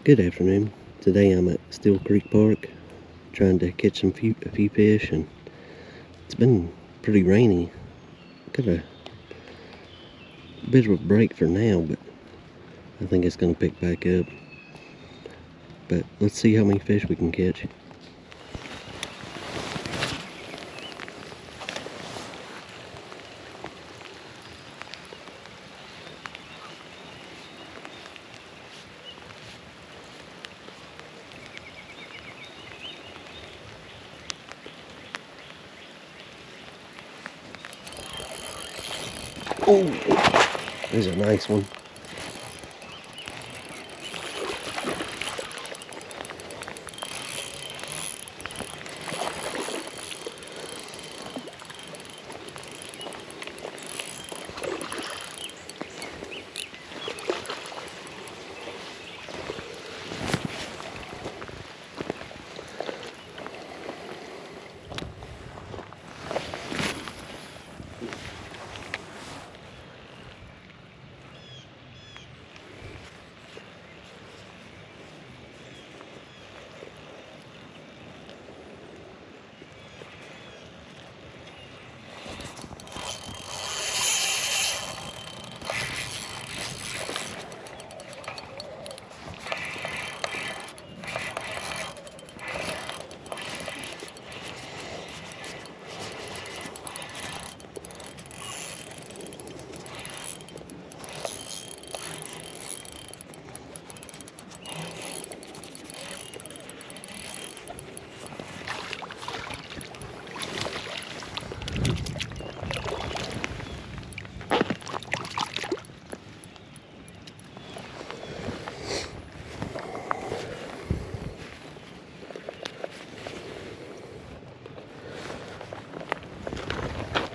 Good afternoon. Today I'm at Steele Creek Park trying to catch a few fish, and it's been pretty rainy. Got a bit of a break for now, but I think it's going to pick back up. But let's see how many fish we can catch. Oh, there's a nice one.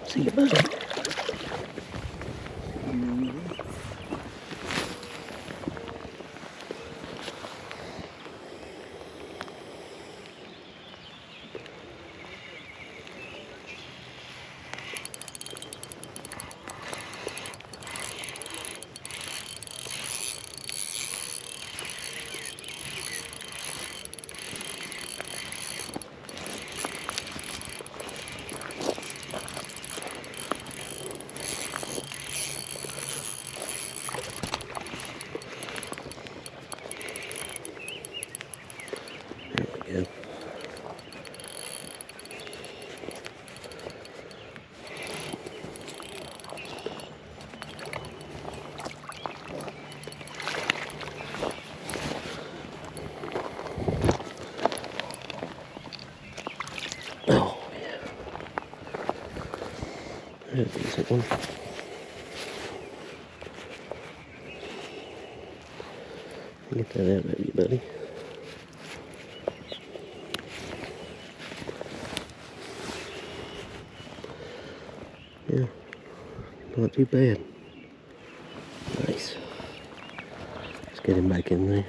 See you, buddy. There we go. Oh, yeah. There's a decent one. Get that out of you, buddy. Yeah, not too bad. Nice. Let's get him back in there.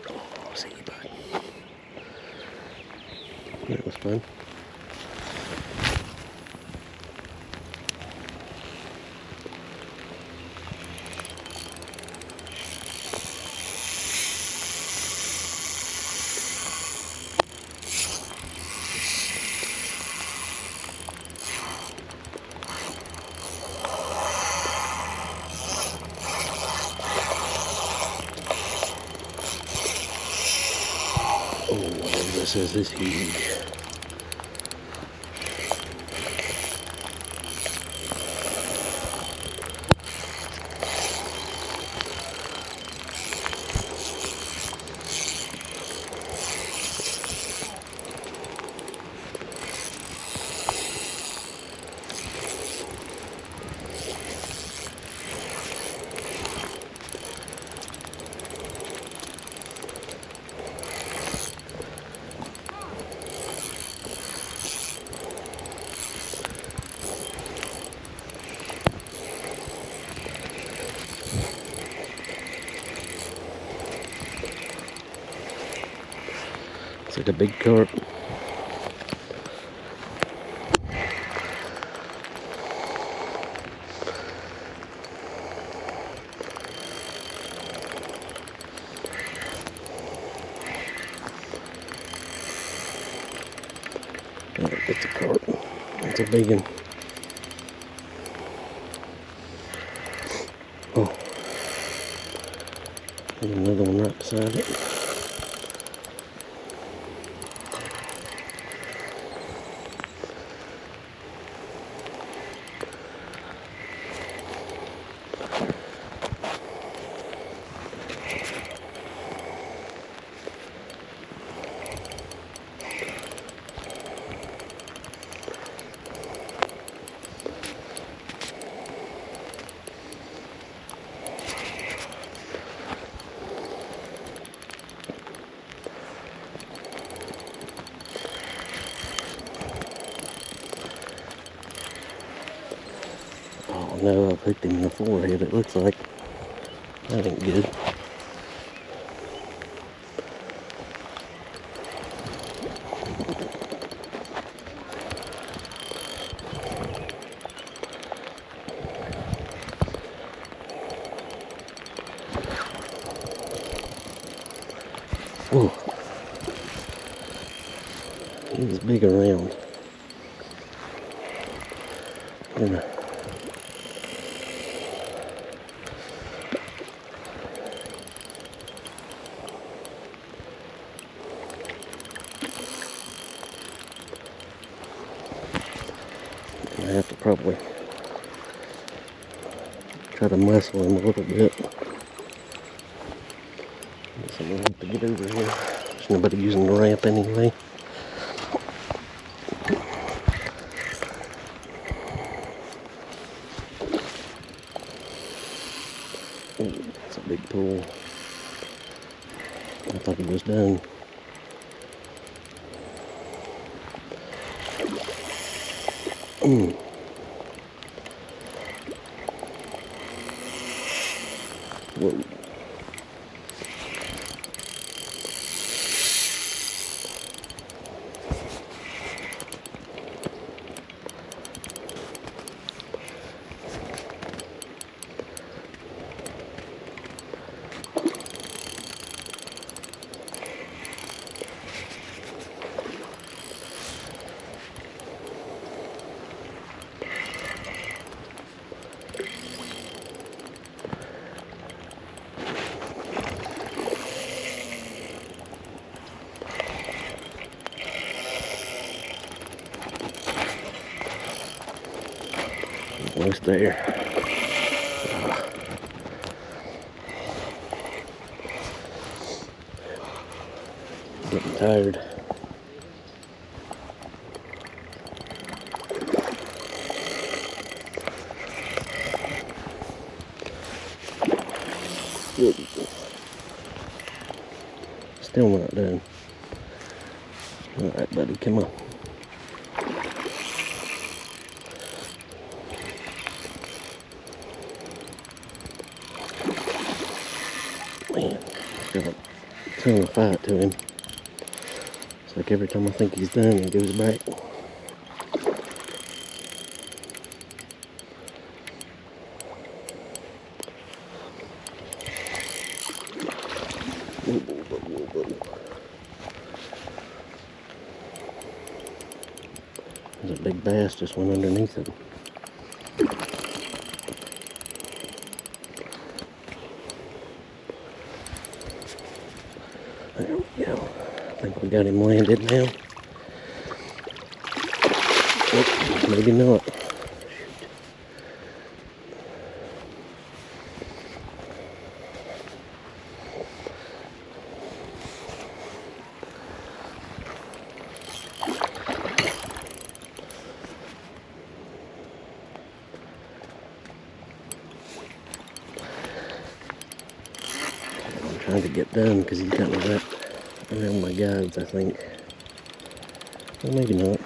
Oh, see you, bud. That was fun. Oh, this is huge. It's like a big carp. It's a carp. It's a big one. Oh. There's another one right beside it. No, I've hooked him in the forehead, it looks like. That ain't good. Whoa. He was big around. I have to probably try to muscle him a little bit. Guess I'm gonna have to get over here. There's nobody using the ramp anyway. Ooh, that's a big pool. I thought he was done. Whoa. Almost there. Getting tired. Still not done. Alright, buddy, come on. Man, got a ton of fight to him. It's like every time I think he's done, he goes back. Whoa, whoa, whoa, whoa. There's a big bass just went underneath it. There we go. I think we got him landed now. Oh, maybe not. Trying to get done because he's got me wrapped around my guides, I think. Well, maybe not.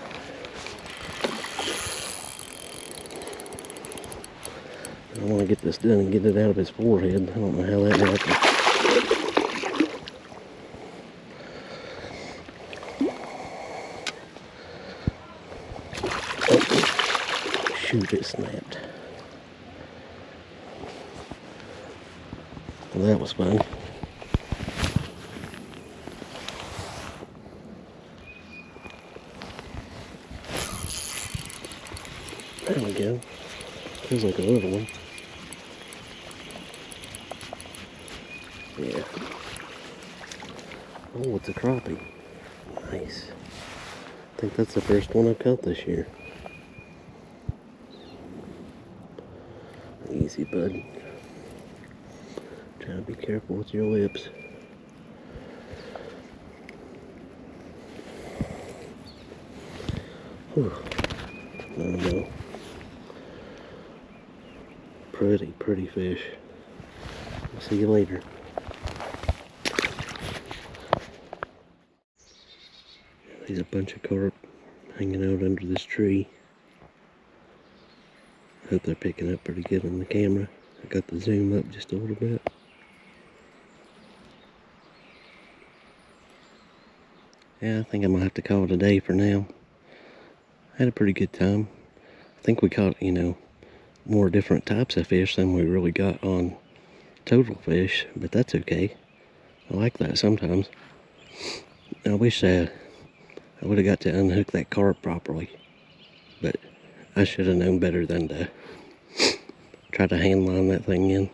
I want to get this done and get it out of his forehead. I don't know how that happened. Oh, shoot, it snapped. Well, that was fun. Feels like a little one. Yeah. Oh, it's a crappie. Nice. I think that's the first one I've caught this year. Easy, bud. Try to be careful with your lips. Whew. Oh no. Pretty fish. I'll see you later. There's a bunch of carp hanging out under this tree. Hope they're picking up pretty good on the camera. I got the zoom up just a little bit. Yeah, I think I'm gonna have to call it a day for now. Had a pretty good time. I think we caught, you know, more different types of fish than we really got on total fish, but that's okay. I like that sometimes. I wish I would have got to unhook that carp properly, but I should have known better than to try to hand line that thing in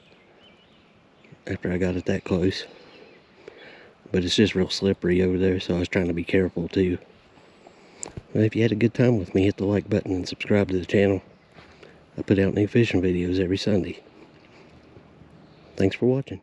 after I got it that close. But it's just real slippery over there, so I was trying to be careful too. Well, if you had a good time with me, hit the like button and subscribe to the channel. I put out new fishing videos every Sunday. Thanks for watching.